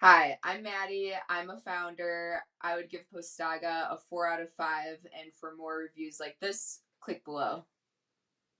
Hi, I'm Maddie. I'm a founder. I would give Postaga a 4 out of 5. And for more reviews like this, click below.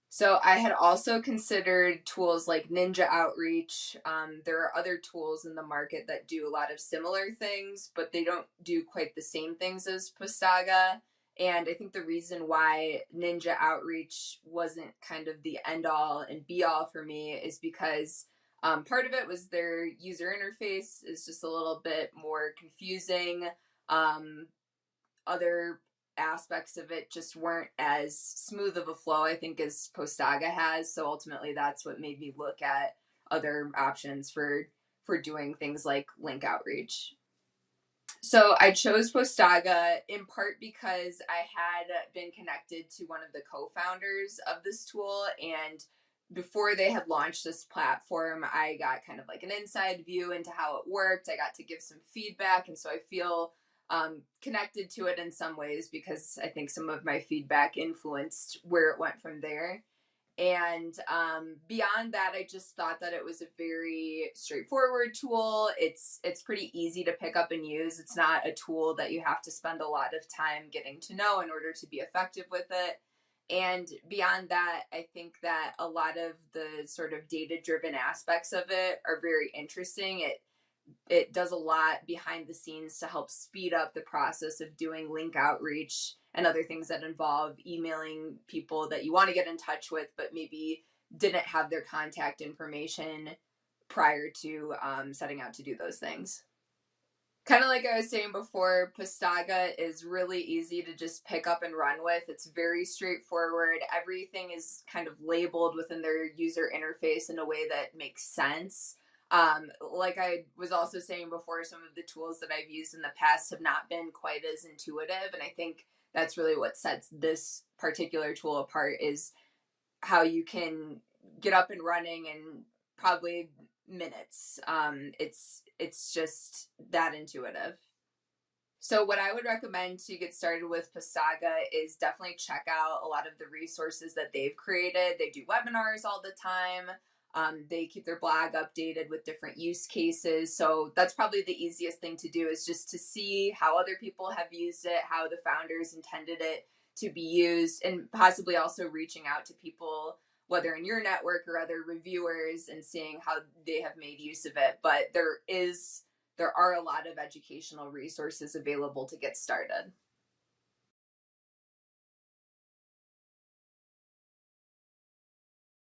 So I had also considered tools like Ninja Outreach. There are other tools in the market that do a lot of similar things, but they don't do quite the same things as Postaga. And I think the reason why Ninja Outreach wasn't kind of the end all and be all for me is because part of it was their user interface is just a little bit more confusing. Um, Other aspects of it just weren't as smooth of a flow, I think, as Postaga has. So ultimately, that's what made me look at other options for doing things like link outreach. So I chose Postaga in part because I had been connected to one of the co-founders of this tool, and before they had launched this platform, I got kind of like an inside view into how it worked. I got to give some feedback, and so I feel connected to it in some ways because I think some of my feedback influenced where it went from there. And beyond that, I just thought that it was a very straightforward tool. It's pretty easy to pick up and use. It's not a tool that you have to spend a lot of time getting to know in order to be effective with it. And beyond that, I think that a lot of the sort of data driven aspects of it are very interesting. It does a lot behind the scenes to help speed up the process of doing link outreach and other things that involve emailing people that you want to get in touch with, but maybe didn't have their contact information prior to setting out to do those things. Kind of like I was saying before, Postaga is really easy to just pick up and run with. It's very straightforward. Everything is kind of labeled within their user interface in a way that makes sense. Like I was also saying before, some of the tools that I've used in the past have not been quite as intuitive. And I think that's really what sets this particular tool apart is how you can get up and running in probably minutes. It's just that intuitive. So what I would recommend to get started with Postaga is definitely check out a lot of the resources that they've created. They do webinars all the time. They keep their blog updated with different use cases. So that's probably the easiest thing to do is just to see how other people have used it, how the founders intended it to be used, and possibly also reaching out to people, whether in your network or other reviewers, and seeing how they have made use of it. But there are a lot of educational resources available to get started.